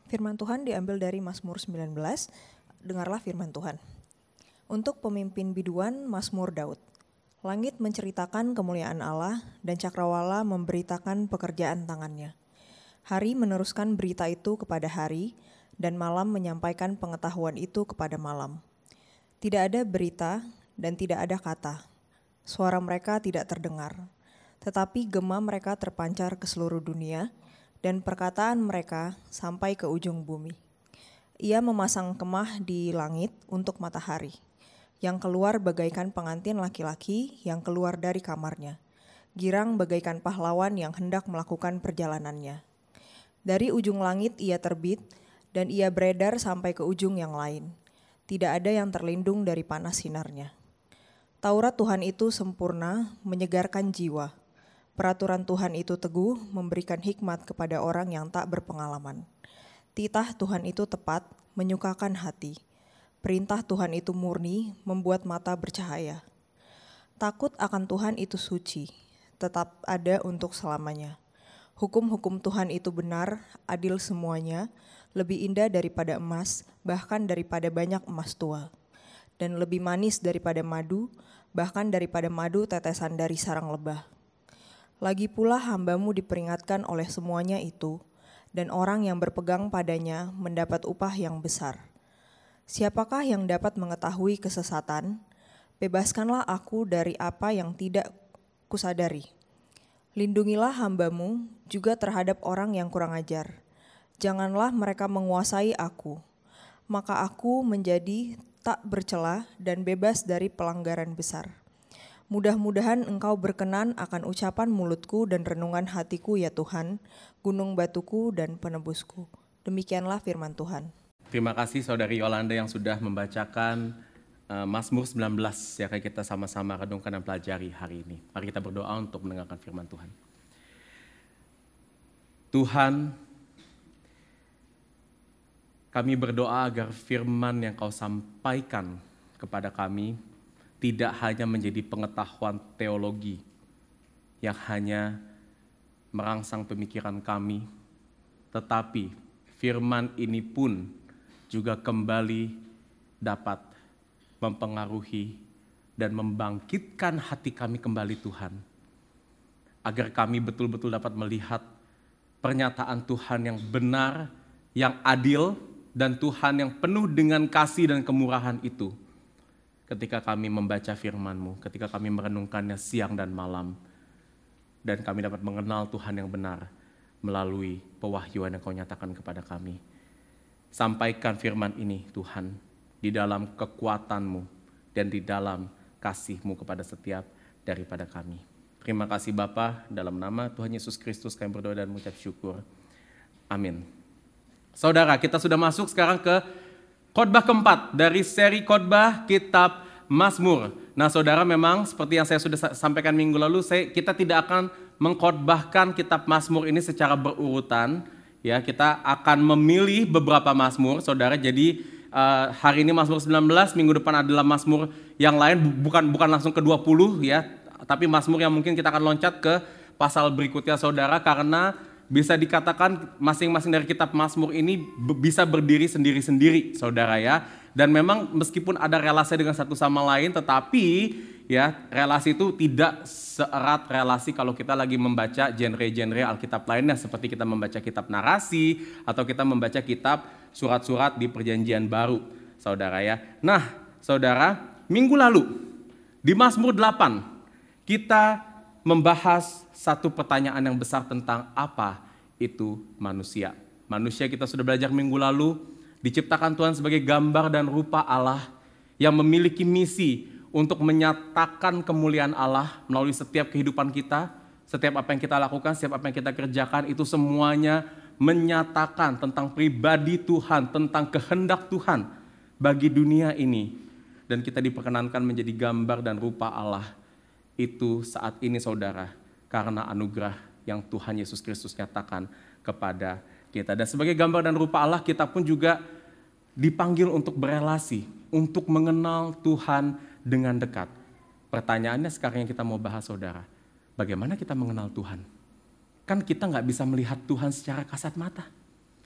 Firman Tuhan diambil dari Mazmur 19. Dengarlah firman Tuhan. Untuk pemimpin biduan, Mazmur Daud. Langit menceritakan kemuliaan Allah dan cakrawala memberitakan pekerjaan tangannya. Hari meneruskan berita itu kepada hari dan malam menyampaikan pengetahuan itu kepada malam. Tidak ada berita dan tidak ada kata. Suara mereka tidak terdengar, tetapi gema mereka terpancar ke seluruh dunia dan perkataan mereka sampai ke ujung bumi. Ia memasang kemah di langit untuk matahari, yang keluar bagaikan pengantin laki-laki yang keluar dari kamarnya, girang bagaikan pahlawan yang hendak melakukan perjalanannya. Dari ujung langit ia terbit, dan ia beredar sampai ke ujung yang lain. Tidak ada yang terlindung dari panas sinarnya. Taurat Tuhan itu sempurna, menyegarkan jiwa. Peraturan Tuhan itu teguh, memberikan hikmat kepada orang yang tak berpengalaman. Titah Tuhan itu tepat, menyukakan hati. Perintah Tuhan itu murni, membuat mata bercahaya. Takut akan Tuhan itu suci, tetap ada untuk selamanya. Hukum-hukum Tuhan itu benar, adil semuanya, lebih indah daripada emas, bahkan daripada banyak emas tua. Dan lebih manis daripada madu, bahkan daripada madu tetesan dari sarang lebah. Lagi pula hamba-Mu diperingatkan oleh semuanya itu, dan orang yang berpegang padanya mendapat upah yang besar. Siapakah yang dapat mengetahui kesesatan? Bebaskanlah aku dari apa yang tidak kusadari. Lindungilah hamba-Mu juga terhadap orang yang kurang ajar. Janganlah mereka menguasai aku, maka aku menjadi tak bercela dan bebas dari pelanggaran besar. Mudah-mudahan Engkau berkenan akan ucapan mulutku dan renungan hatiku ya Tuhan, gunung batuku dan penebusku. Demikianlah firman Tuhan. Terima kasih Saudari Yolanda yang sudah membacakan Mazmur 19 yang akan kita sama-sama renungkan dan pelajari hari ini. Mari kita berdoa untuk mendengarkan firman Tuhan. Tuhan, kami berdoa agar firman yang Kau sampaikan kepada kami tidak hanya menjadi pengetahuan teologi yang hanya merangsang pemikiran kami, tetapi firman ini pun juga kembali dapat mempengaruhi dan membangkitkan hati kami kembali Tuhan. Agar kami betul-betul dapat melihat pernyataan Tuhan yang benar, yang adil, dan Tuhan yang penuh dengan kasih dan kemurahan itu. Ketika kami membaca firman-Mu, ketika kami merenungkannya siang dan malam, dan kami dapat mengenal Tuhan yang benar melalui pewahyuan yang Kau nyatakan kepada kami. Sampaikan firman ini Tuhan, di dalam kekuatan-Mu dan di dalam kasih-Mu kepada setiap daripada kami. Terima kasih Bapa, dalam nama Tuhan Yesus Kristus kami berdoa dan mengucap syukur. Amin. Saudara, kita sudah masuk sekarang ke khotbah keempat dari seri khotbah kitab Mazmur. Nah saudara, memang seperti yang saya sudah sampaikan minggu lalu, kita tidak akan mengkhotbahkan kitab Mazmur ini secara berurutan. Ya, kita akan memilih beberapa Mazmur, saudara. Jadi hari ini Mazmur 19, minggu depan adalah Mazmur yang lain, bukan langsung ke 20 ya, tapi Mazmur yang mungkin kita akan loncat ke pasal berikutnya saudara, karena bisa dikatakan masing-masing dari kitab Mazmur ini bisa berdiri sendiri-sendiri saudara ya. Dan memang meskipun ada relasi dengan satu sama lain, tetapi ya relasi itu tidak seerat relasi kalau kita lagi membaca genre-genre Alkitab lainnya, seperti kita membaca kitab narasi atau kita membaca kitab surat-surat di Perjanjian Baru saudara ya. Nah saudara, minggu lalu di Mazmur 8 kita membahas satu pertanyaan yang besar tentang apa itu manusia. Manusia kita sudah belajar minggu lalu, diciptakan Tuhan sebagai gambar dan rupa Allah yang memiliki misi untuk menyatakan kemuliaan Allah melalui setiap kehidupan kita, setiap apa yang kita lakukan, setiap apa yang kita kerjakan, itu semuanya menyatakan tentang pribadi Tuhan, tentang kehendak Tuhan bagi dunia ini. Dan kita diperkenankan menjadi gambar dan rupa Allah itu saat ini saudara, karena anugerah yang Tuhan Yesus Kristus nyatakan kepada kita. Dan sebagai gambar dan rupa Allah, kita pun juga dipanggil untuk berelasi, untuk mengenal Tuhan dengan dekat. Pertanyaannya sekarang yang kita mau bahas saudara, bagaimana kita mengenal Tuhan? Kan kita nggak bisa melihat Tuhan secara kasat mata.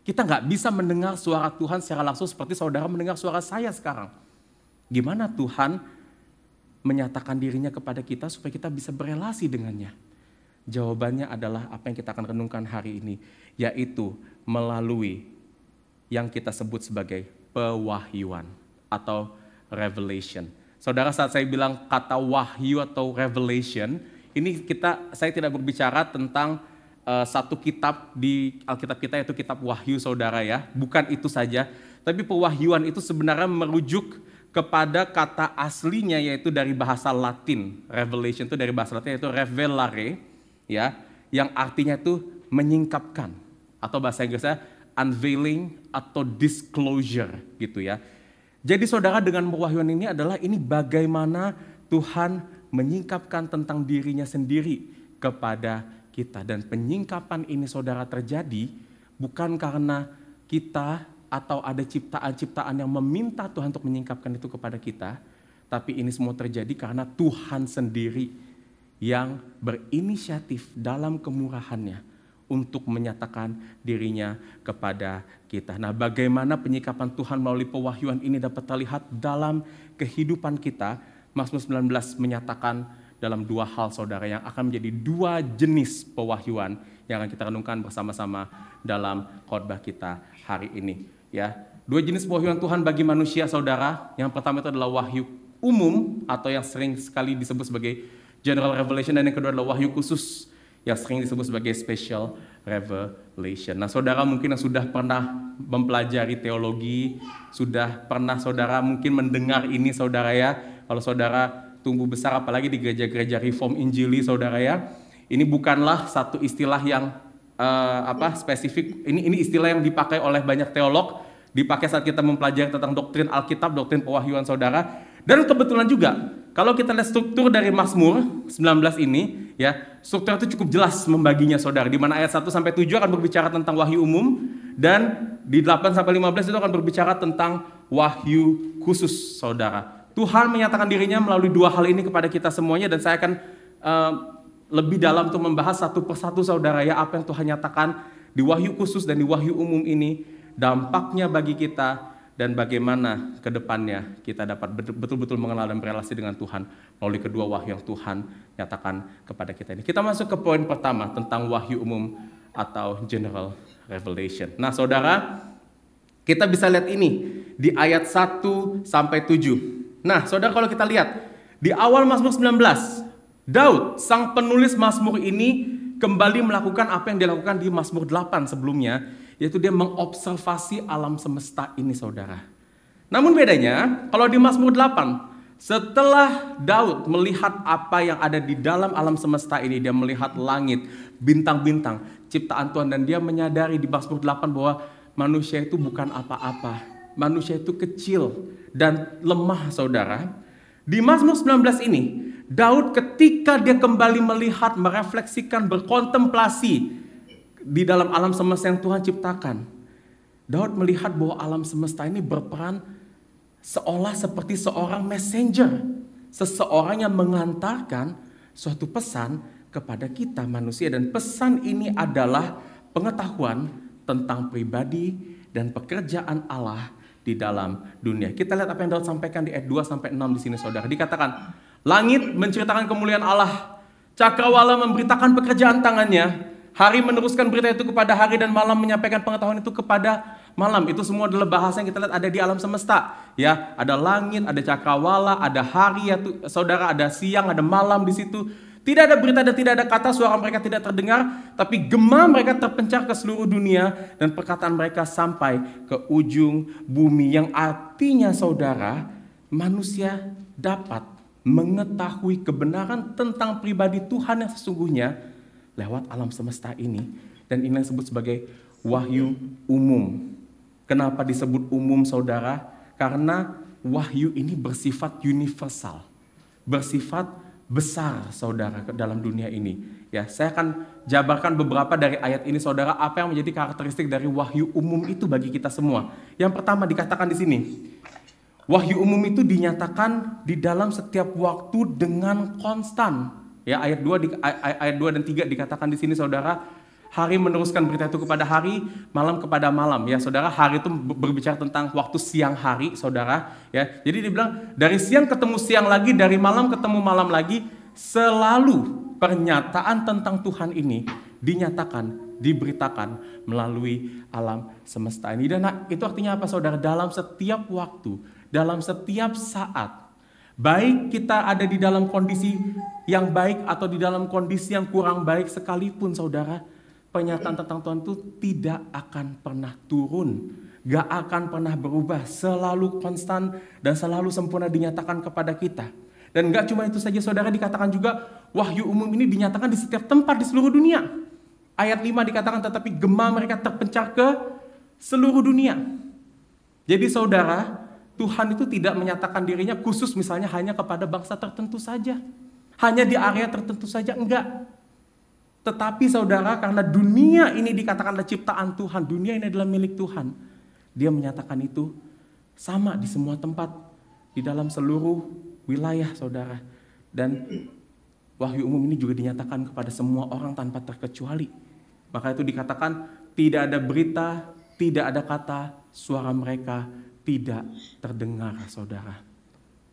Kita nggak bisa mendengar suara Tuhan secara langsung seperti saudara mendengar suara saya sekarang. Gimana Tuhan menyatakan dirinya kepada kita supaya kita bisa berelasi dengannya? Jawabannya adalah apa yang kita akan renungkan hari ini, yaitu melalui yang kita sebut sebagai pewahyuan atau revelation. Saudara, saat saya bilang kata wahyu atau revelation, ini saya tidak berbicara tentang satu kitab di Alkitab kita, yaitu kitab Wahyu, saudara ya. Bukan itu saja, tapi pewahyuan itu sebenarnya merujuk kepada kata aslinya, yaitu dari bahasa Latin. Revelation itu dari bahasa Latin, yaitu revelare, ya, yang artinya itu menyingkapkan, atau bahasa Inggrisnya unveiling atau disclosure gitu ya. Jadi saudara, dengan pewahyuan ini adalah ini bagaimana Tuhan menyingkapkan tentang dirinya sendiri kepada kita. Dan penyingkapan ini saudara terjadi bukan karena kita atau ada ciptaan-ciptaan yang meminta Tuhan untuk menyingkapkan itu kepada kita, tapi ini semua terjadi karena Tuhan sendiri yang berinisiatif dalam kemurahannya untuk menyatakan dirinya kepada kita. Nah, bagaimana penyikapan Tuhan melalui pewahyuan ini dapat terlihat dalam kehidupan kita? Mazmur 19 menyatakan dalam dua hal saudara, yang akan menjadi dua jenis pewahyuan yang akan kita renungkan bersama-sama dalam khotbah kita hari ini. Ya, dua jenis pewahyuan Tuhan bagi manusia saudara. Yang pertama itu adalah wahyu umum atau yang sering sekali disebut sebagai general revelation, dan yang kedua adalah wahyu khusus yang sering disebut sebagai special revelation. Nah, saudara mungkin yang sudah pernah mempelajari teologi, sudah pernah saudara mungkin mendengar ini saudara ya. Kalau saudara tumbuh besar apalagi di gereja-gereja Reform Injili saudara ya, ini bukanlah satu istilah yang spesifik. Ini istilah yang dipakai oleh banyak teolog, dipakai saat kita mempelajari tentang doktrin Alkitab, doktrin pewahyuan saudara. Dan kebetulan juga kalau kita lihat struktur dari Mazmur 19 ini ya, struktur itu cukup jelas membaginya saudara, di mana ayat 1 sampai 7 akan berbicara tentang wahyu umum, dan di 8 sampai 15 itu akan berbicara tentang wahyu khusus saudara. Tuhan menyatakan dirinya melalui dua hal ini kepada kita semuanya, dan saya akan lebih dalam untuk membahas satu persatu saudara ya, apa yang Tuhan nyatakan di wahyu khusus dan di wahyu umum ini, dampaknya bagi kita, dan bagaimana ke depannya kita dapat betul-betul mengenal dan berelasi dengan Tuhan melalui kedua wahyu yang Tuhan nyatakan kepada kita ini. Kita masuk ke poin pertama tentang wahyu umum atau general revelation. Nah saudara, kita bisa lihat ini di ayat 1 sampai 7. Nah saudara, kalau kita lihat di awal Mazmur 19, Daud sang penulis Mazmur ini kembali melakukan apa yang dilakukan di Mazmur 8 sebelumnya, yaitu dia mengobservasi alam semesta ini saudara. Namun bedanya, kalau di Mazmur 8, setelah Daud melihat apa yang ada di dalam alam semesta ini, dia melihat langit, bintang-bintang, ciptaan Tuhan, dan dia menyadari di Mazmur 8 bahwa manusia itu bukan apa-apa. Manusia itu kecil dan lemah saudara. Di Mazmur 19 ini, Daud ketika dia kembali melihat, merefleksikan, berkontemplasi di dalam alam semesta yang Tuhan ciptakan, Daud melihat bahwa alam semesta ini berperan seolah seperti seorang messenger, seseorang yang mengantarkan suatu pesan kepada kita manusia, dan pesan ini adalah pengetahuan tentang pribadi dan pekerjaan Allah di dalam dunia. Kita lihat apa yang Daud sampaikan di ayat 2 sampai 6 di sini saudara. Dikatakan, langit menceritakan kemuliaan Allah, cakrawala memberitakan pekerjaan tangannya. Hari meneruskan berita itu kepada hari, dan malam menyampaikan pengetahuan itu kepada malam. Itu semua adalah bahasa yang kita lihat ada di alam semesta. Ya, ada langit, ada cakrawala, ada hari ya saudara, ada siang, ada malam di situ. Tidak ada berita dan tidak ada kata, suara mereka tidak terdengar, tapi gema mereka terpencar ke seluruh dunia, dan perkataan mereka sampai ke ujung bumi. Yang artinya saudara, manusia dapat mengetahui kebenaran tentang pribadi Tuhan yang sesungguhnya lewat alam semesta ini, dan ini yang disebut sebagai wahyu umum. Kenapa disebut umum saudara? Karena wahyu ini bersifat universal, bersifat besar saudara dalam dunia ini. Ya, saya akan jabarkan beberapa dari ayat ini saudara, apa yang menjadi karakteristik dari wahyu umum itu bagi kita semua. Yang pertama dikatakan di sini, wahyu umum itu dinyatakan di dalam setiap waktu dengan konstan. Ya, ayat 2 dan 3 dikatakan di sini saudara, Hari meneruskan berita itu kepada hari, malam kepada malam. Ya, saudara, hari itu berbicara tentang waktu siang hari, saudara. Ya, jadi dibilang dari siang ketemu siang lagi, dari malam ketemu malam lagi, selalu pernyataan tentang Tuhan ini dinyatakan, diberitakan melalui alam semesta ini. Dan itu artinya apa, saudara? Dalam setiap waktu, dalam setiap saat, baik kita ada di dalam kondisi yang baik atau di dalam kondisi yang kurang baik sekalipun, saudara, pernyataan tentang Tuhan itu tidak akan pernah turun, gak akan pernah berubah, selalu konstan dan selalu sempurna dinyatakan kepada kita. Dan gak cuma itu saja, saudara, dikatakan juga wahyu umum ini dinyatakan di setiap tempat di seluruh dunia. Ayat 5 dikatakan tetapi gema mereka terpencar ke seluruh dunia. Jadi saudara, Tuhan itu tidak menyatakan dirinya khusus misalnya hanya kepada bangsa tertentu saja. Hanya di area tertentu saja, enggak. Tetapi saudara, karena dunia ini dikatakanlah ciptaan Tuhan, dunia ini adalah milik Tuhan, dia menyatakan itu sama di semua tempat, di dalam seluruh wilayah, saudara. Dan wahyu umum ini juga dinyatakan kepada semua orang tanpa terkecuali. Maka itu dikatakan tidak ada berita, tidak ada kata, suara mereka tidak terdengar, saudara.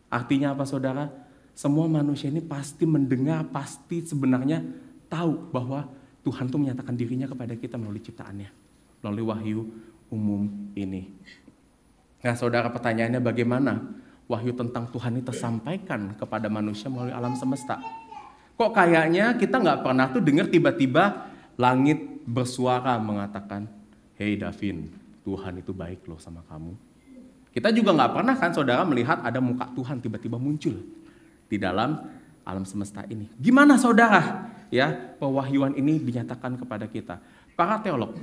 Artinya apa, saudara? Semua manusia ini pasti mendengar, pasti sebenarnya tahu bahwa Tuhan itu menyatakan dirinya kepada kita melalui ciptaannya, melalui wahyu umum ini. Nah, saudara, pertanyaannya bagaimana wahyu tentang Tuhan ini tersampaikan kepada manusia melalui alam semesta? Kok kayaknya kita nggak pernah tuh dengar tiba-tiba langit bersuara mengatakan, "Hei Davin, Tuhan itu baik loh sama kamu." Kita juga nggak pernah kan, saudara, melihat ada muka Tuhan tiba-tiba muncul di dalam alam semesta ini. Gimana, saudara? Ya, pewahyuan ini dinyatakan kepada kita. Para teolog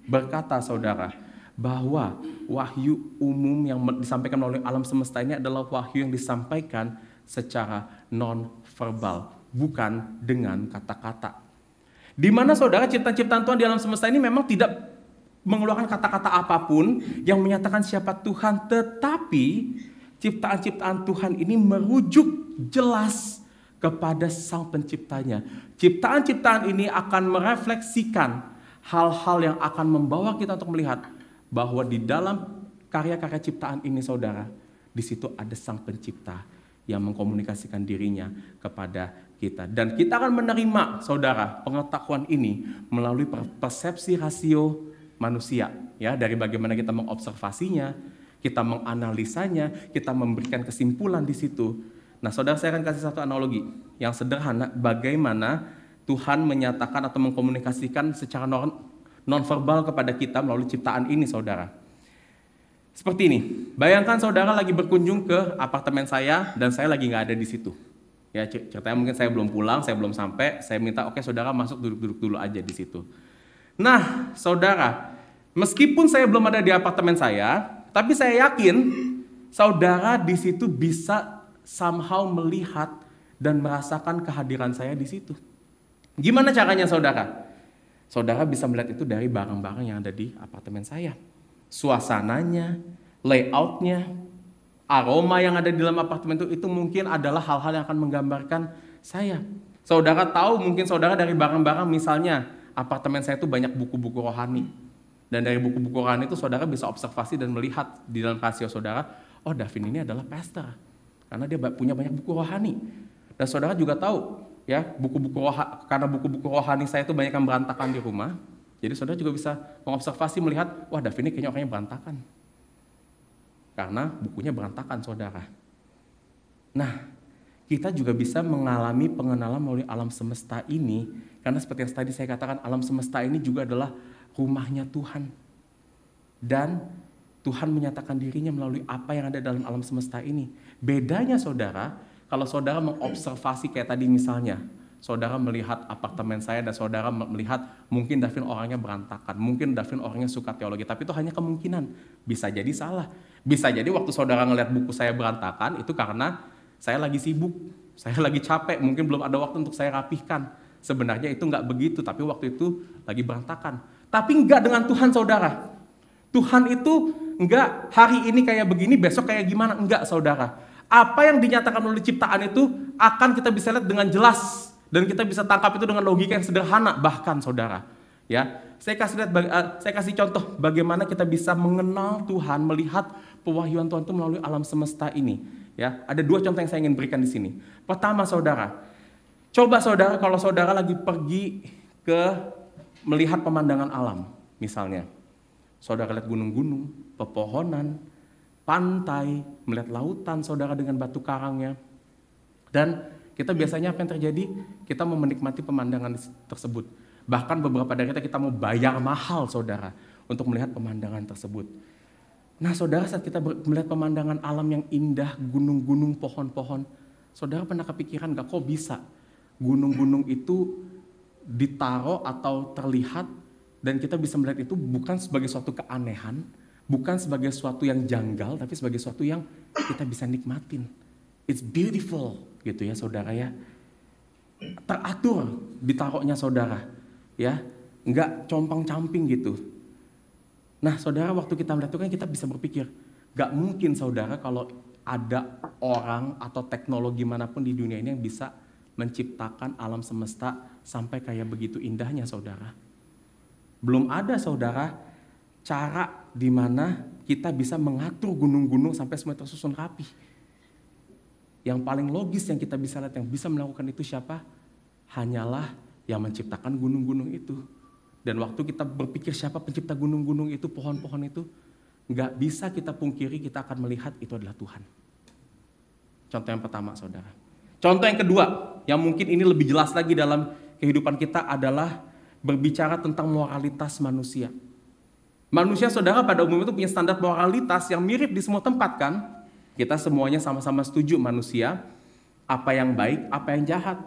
berkata, saudara, bahwa wahyu umum yang disampaikan melalui alam semesta ini adalah wahyu yang disampaikan secara non-verbal, bukan dengan kata-kata. Di mana, saudara, ciptaan-ciptaan Tuhan di alam semesta ini memang tidak mengeluarkan kata-kata apapun yang menyatakan siapa Tuhan, tetapi ciptaan-ciptaan Tuhan ini merujuk jelas kepada Sang Penciptanya. Ciptaan-ciptaan ini akan merefleksikan hal-hal yang akan membawa kita untuk melihat bahwa di dalam karya-karya ciptaan ini, saudara, di situ ada Sang Pencipta yang mengkomunikasikan dirinya kepada kita. Dan kita akan menerima, saudara, pengetahuan ini melalui persepsi rasio manusia, ya, dari bagaimana kita mengobservasinya, kita menganalisanya, kita memberikan kesimpulan di situ. Nah, saudara, saya akan kasih satu analogi yang sederhana bagaimana Tuhan menyatakan atau mengkomunikasikan secara non-verbal kepada kita melalui ciptaan ini, saudara. Seperti ini, bayangkan saudara lagi berkunjung ke apartemen saya dan saya lagi nggak ada di situ. Ya, ceritanya mungkin saya belum pulang, saya belum sampai, saya minta oke saudara masuk duduk-duduk dulu aja di situ. Nah, saudara, meskipun saya belum ada di apartemen saya, tapi saya yakin saudara di situ bisa somehow melihat dan merasakan kehadiran saya di situ. Gimana caranya, saudara? Saudara bisa melihat itu dari barang-barang yang ada di apartemen saya. Suasananya, layoutnya, aroma yang ada di dalam apartemen itu mungkin adalah hal-hal yang akan menggambarkan saya. Saudara tahu mungkin saudara dari barang-barang, misalnya apartemen saya itu banyak buku-buku rohani. Dan dari buku-buku rohani itu saudara bisa observasi dan melihat di dalam rasio saudara, oh Davin ini adalah pastor. Karena dia punya banyak buku rohani. Dan saudara juga tahu, ya, karena buku-buku rohani saya itu banyak yang berantakan di rumah. Jadi saudara juga bisa mengobservasi, melihat, wah Davin ini kayaknya orangnya berantakan. Karena bukunya berantakan, saudara. Nah, kita juga bisa mengalami pengenalan melalui alam semesta ini. Karena seperti yang tadi saya katakan, alam semesta ini juga adalah rumahnya Tuhan. Dan Tuhan menyatakan dirinya melalui apa yang ada dalam alam semesta ini. Bedanya, saudara, kalau saudara mengobservasi kayak tadi misalnya, saudara melihat apartemen saya dan saudara melihat mungkin Davin orangnya berantakan, mungkin Davin orangnya suka teologi, tapi itu hanya kemungkinan. Bisa jadi salah. Bisa jadi waktu saudara ngelihat buku saya berantakan, itu karena saya lagi sibuk, saya lagi capek, mungkin belum ada waktu untuk saya rapihkan. Sebenarnya itu nggak begitu, tapi waktu itu lagi berantakan. Tapi nggak dengan Tuhan, saudara. Tuhan itu nggak hari ini kayak begini, besok kayak gimana, enggak, saudara. Apa yang dinyatakan oleh ciptaan itu akan kita bisa lihat dengan jelas. Dan kita bisa tangkap itu dengan logika yang sederhana. Bahkan, saudara, Ya, saya kasih contoh bagaimana kita bisa mengenal Tuhan, melihat pewahyuan Tuhan itu melalui alam semesta ini. Ya, ada 2 contoh yang saya ingin berikan di sini. Pertama, saudara, coba saudara kalau saudara lagi pergi ke melihat pemandangan alam, misalnya, saudara lihat gunung-gunung, pepohonan, pantai, melihat lautan, saudara dengan batu karangnya, dan kita biasanya apa yang terjadi? Kita mau menikmati pemandangan tersebut. Bahkan beberapa dari kita mau bayar mahal, saudara, untuk melihat pemandangan tersebut. Nah, saudara, saat kita melihat pemandangan alam yang indah, gunung-gunung, pohon-pohon, saudara pernah kepikiran gak kok bisa gunung-gunung itu ditaruh atau terlihat dan kita bisa melihat itu bukan sebagai suatu keanehan, bukan sebagai suatu yang janggal, tapi sebagai suatu yang kita bisa nikmatin. It's beautiful, gitu ya, saudara ya. Teratur ditaruhnya, saudara. Ya, nggak compang-camping gitu. Nah, saudara, waktu kita melihat itu kan kita bisa berpikir, nggak mungkin, saudara, kalau ada orang atau teknologi manapun di dunia ini yang bisa menciptakan alam semesta sampai kayak begitu indahnya, saudara. Belum ada, saudara, cara di mana kita bisa mengatur gunung-gunung sampai semua tersusun rapi. Yang paling logis yang kita bisa lihat, yang bisa melakukan itu siapa? Hanyalah yang menciptakan gunung-gunung itu. Dan waktu kita berpikir siapa pencipta gunung-gunung itu, pohon-pohon itu, nggak bisa kita pungkiri, kita akan melihat itu adalah Tuhan. Contoh yang pertama, saudara. Contoh yang kedua, yang mungkin ini lebih jelas lagi dalam kehidupan kita adalah berbicara tentang moralitas manusia. Manusia, saudara, pada umumnya itu punya standar moralitas yang mirip di semua tempat, kan? Kita semuanya sama-sama setuju manusia, apa yang baik, apa yang jahat.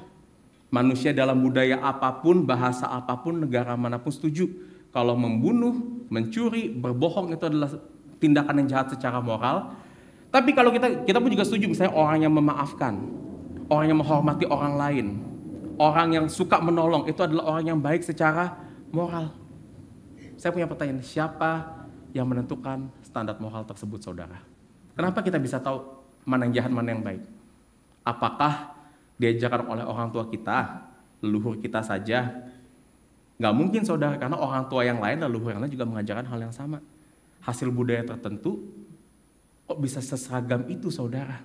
Manusia dalam budaya apapun, bahasa apapun, negara manapun setuju. Kalau membunuh, mencuri, berbohong itu adalah tindakan yang jahat secara moral. Tapi kalau kita pun juga setuju, misalnya orang yang memaafkan, orang yang menghormati orang lain, orang yang suka menolong, itu adalah orang yang baik secara moral. Saya punya pertanyaan, siapa yang menentukan standar moral tersebut, saudara? Kenapa kita bisa tahu mana yang jahat, mana yang baik? Apakah diajarkan oleh orang tua kita, leluhur kita saja? Nggak mungkin, saudara, karena orang tua yang lain, leluhur yang lain juga mengajarkan hal yang sama. Hasil budaya tertentu, kok bisa seseragam itu, saudara?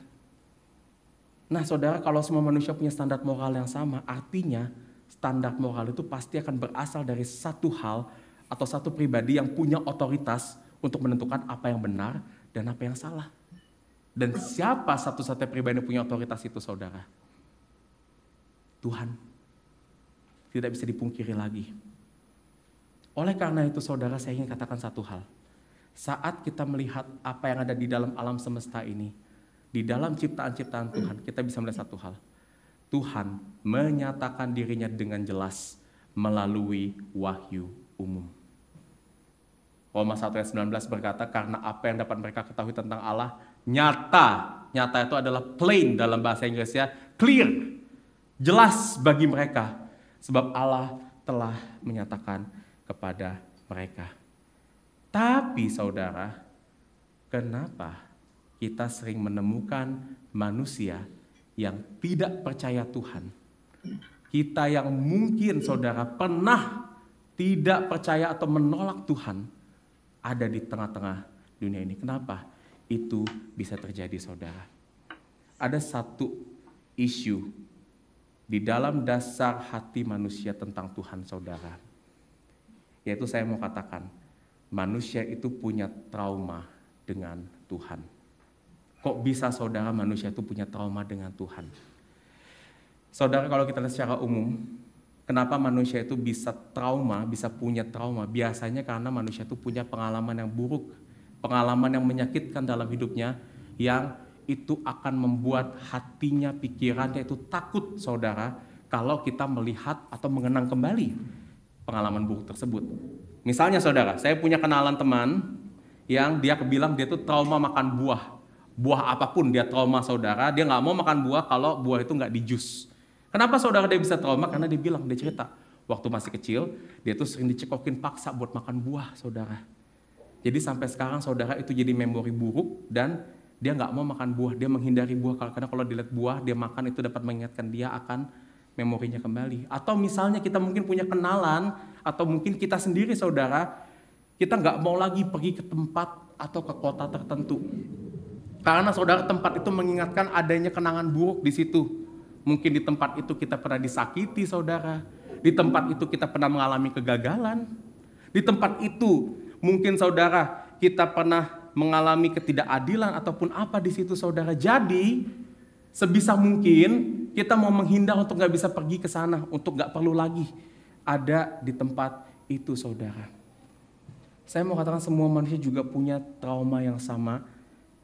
Nah, saudara, kalau semua manusia punya standar moral yang sama, artinya standar moral itu pasti akan berasal dari satu hal atau satu pribadi yang punya otoritas untuk menentukan apa yang benar dan apa yang salah. Dan siapa satu-satunya pribadi yang punya otoritas itu, saudara? Tuhan. Tidak bisa dipungkiri lagi. Oleh karena itu, saudara, saya ingin katakan satu hal. Saat kita melihat apa yang ada di dalam alam semesta ini, di dalam ciptaan-ciptaan Tuhan, kita bisa melihat satu hal. Tuhan menyatakan dirinya dengan jelas melalui wahyu umum. Roma 1 ayat 19 berkata, karena apa yang dapat mereka ketahui tentang Allah, nyata. Nyata itu adalah plain dalam bahasa Inggrisnya, clear. Jelas bagi mereka, sebab Allah telah menyatakan kepada mereka. Tapi, saudara, kenapa kita sering menemukan manusia yang tidak percaya Tuhan? Kita yang mungkin, saudara, pernah tidak percaya atau menolak Tuhan, ada di tengah-tengah dunia ini. Kenapa itu bisa terjadi, saudara? Ada satu isu di dalam dasar hati manusia tentang Tuhan, saudara. Yaitu saya mau katakan, manusia itu punya trauma dengan Tuhan. Kok bisa, saudara, manusia itu punya trauma dengan Tuhan? Saudara, kalau kita lihat secara umum, kenapa manusia itu bisa trauma, bisa punya trauma? Biasanya karena manusia itu punya pengalaman yang buruk, pengalaman yang menyakitkan dalam hidupnya, yang itu akan membuat hatinya, pikirannya itu takut, saudara, kalau kita melihat atau mengenang kembali pengalaman buruk tersebut. Misalnya, saudara, saya punya kenalan teman yang dia bilang dia tuh trauma makan buah. Buah apapun dia trauma, saudara. Dia nggak mau makan buah kalau buah itu nggak di jus. Kenapa, saudara, dia bisa trauma? Karena dia bilang, dia cerita, waktu masih kecil, dia tuh sering dicekokin paksa buat makan buah, saudara. Jadi sampai sekarang, saudara, itu jadi memori buruk dan dia nggak mau makan buah, dia menghindari buah karena kalau dilihat buah dia makan itu dapat mengingatkan dia akan memorinya kembali. Atau misalnya kita mungkin punya kenalan, atau mungkin kita sendiri saudara, kita nggak mau lagi pergi ke tempat atau ke kota tertentu. Karena saudara, tempat itu mengingatkan adanya kenangan buruk di situ. Mungkin di tempat itu kita pernah disakiti saudara. Di tempat itu kita pernah mengalami kegagalan. Di tempat itu mungkin saudara kita pernah mengalami ketidakadilan ataupun apa di situ saudara. Jadi sebisa mungkin kita mau menghindar untuk nggak bisa pergi ke sana, untuk nggak perlu lagi ada di tempat itu saudara. Saya mau katakan semua manusia juga punya trauma yang sama,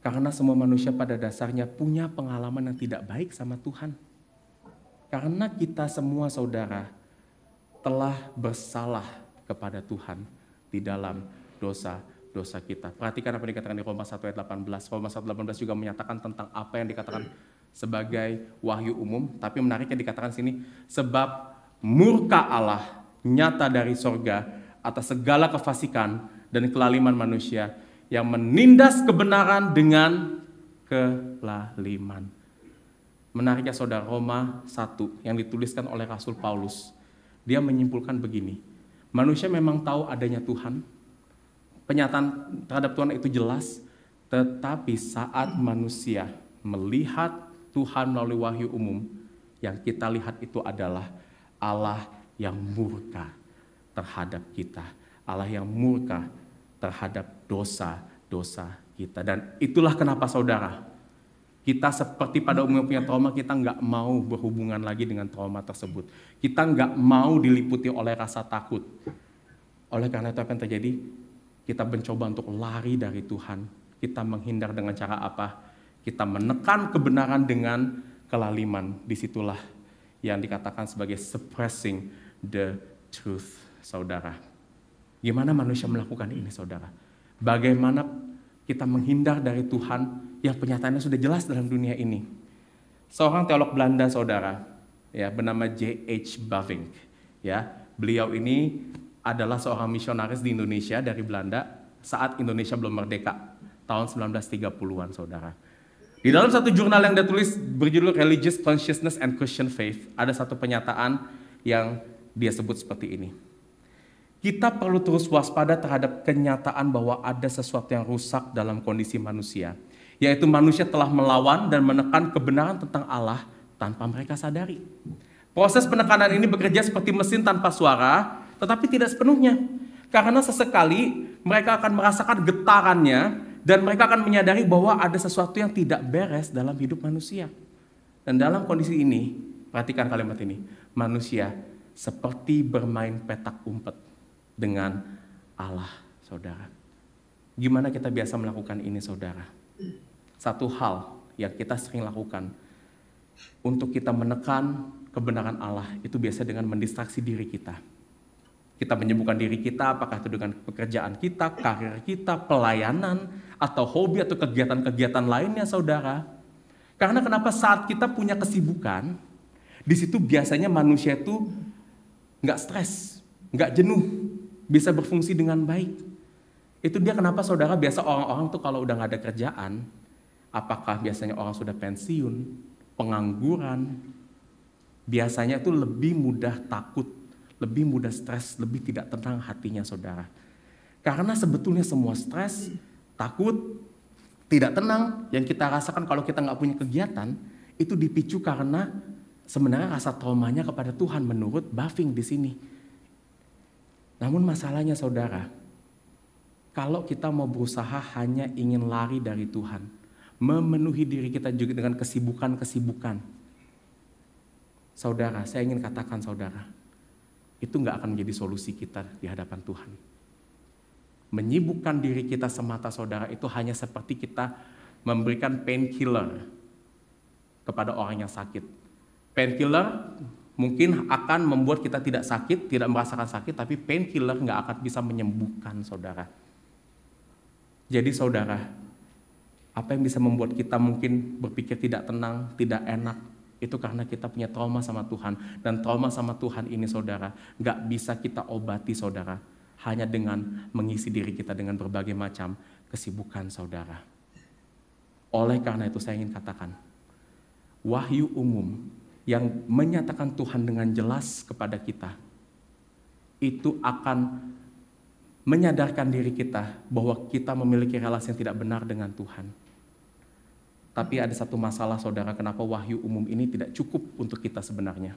karena semua manusia pada dasarnya punya pengalaman yang tidak baik sama Tuhan. Karena kita semua saudara telah bersalah kepada Tuhan di dalam dosa-dosa kita. Perhatikan apa yang dikatakan di Roma 1 ayat 18. Roma 1 ayat 18 juga menyatakan tentang apa yang dikatakan sebagai wahyu umum. Tapi menariknya dikatakan sini, sebab murka Allah nyata dari sorga atas segala kefasikan dan kelaliman manusia yang menindas kebenaran dengan kelaliman. Menariknya saudara, Roma 1 yang dituliskan oleh Rasul Paulus, dia menyimpulkan begini, manusia memang tahu adanya Tuhan, penyataan terhadap Tuhan itu jelas, tetapi saat manusia melihat Tuhan melalui wahyu umum, yang kita lihat itu adalah Allah yang murka terhadap kita, Allah yang murka terhadap dosa-dosa kita. Dan itulah kenapa saudara, kita seperti pada umumnya punya trauma, kita nggak mau berhubungan lagi dengan trauma tersebut. Kita nggak mau diliputi oleh rasa takut. Oleh karena itu apa yang terjadi? Kita mencoba untuk lari dari Tuhan. Kita menghindar dengan cara apa? Kita menekan kebenaran dengan kelaliman. Disitulah yang dikatakan sebagai suppressing the truth, saudara. Gimana manusia melakukan ini, saudara? Bagaimana kita menghindar dari Tuhan yang penyataannya sudah jelas dalam dunia ini? Seorang teolog Belanda, saudara, ya, bernama J.H. Bavinck, ya, beliau ini adalah seorang misionaris di Indonesia dari Belanda saat Indonesia belum merdeka, tahun 1930-an, saudara. Di dalam satu jurnal yang dia tulis berjudul Religious Consciousness and Christian Faith, ada satu pernyataan yang dia sebut seperti ini. Kita perlu terus waspada terhadap kenyataan bahwa ada sesuatu yang rusak dalam kondisi manusia, yaitu manusia telah melawan dan menekan kebenaran tentang Allah tanpa mereka sadari. Proses penekanan ini bekerja seperti mesin tanpa suara, tetapi tidak sepenuhnya. Karena sesekali mereka akan merasakan getarannya dan mereka akan menyadari bahwa ada sesuatu yang tidak beres dalam hidup manusia. Dan dalam kondisi ini, perhatikan kalimat ini, manusia seperti bermain petak umpet dengan Allah, saudara. Gimana kita biasa melakukan ini, saudara? Satu hal yang kita sering lakukan untuk kita menekan kebenaran Allah itu biasa dengan mendistraksi diri kita. Kita menyibukkan diri kita, apakah itu dengan pekerjaan kita, karir kita, pelayanan, atau hobi atau kegiatan-kegiatan lainnya, saudara. Karena kenapa? Saat kita punya kesibukan, di situ biasanya manusia itu nggak stres, nggak jenuh, bisa berfungsi dengan baik. Itu dia kenapa, saudara, biasa orang-orang tuh kalau udah nggak ada kerjaan, apakah biasanya orang sudah pensiun, pengangguran, biasanya itu lebih mudah takut, lebih mudah stres, lebih tidak tenang hatinya, saudara. Karena sebetulnya semua stres, takut, tidak tenang yang kita rasakan kalau kita nggak punya kegiatan, itu dipicu karena sebenarnya rasa traumanya kepada Tuhan menurut Bavinck di sini. Namun masalahnya, saudara, kalau kita mau berusaha hanya ingin lari dari Tuhan, memenuhi diri kita juga dengan kesibukan-kesibukan, saudara, saya ingin katakan, saudara, itu nggak akan menjadi solusi kita di hadapan Tuhan. Menyibukkan diri kita semata, saudara, itu hanya seperti kita memberikan painkiller kepada orang yang sakit. Painkiller mungkin akan membuat kita tidak sakit, tidak merasakan sakit, tapi painkiller nggak akan bisa menyembuhkan, saudara. Jadi, saudara, apa yang bisa membuat kita mungkin berpikir tidak tenang, tidak enak, itu karena kita punya trauma sama Tuhan. Dan trauma sama Tuhan ini, saudara, nggak bisa kita obati, saudara, hanya dengan mengisi diri kita dengan berbagai macam kesibukan, saudara. Oleh karena itu saya ingin katakan, wahyu umum yang menyatakan Tuhan dengan jelas kepada kita, itu akan menyadarkan diri kita bahwa kita memiliki relasi yang tidak benar dengan Tuhan. Tapi ada satu masalah saudara, kenapa wahyu umum ini tidak cukup untuk kita sebenarnya.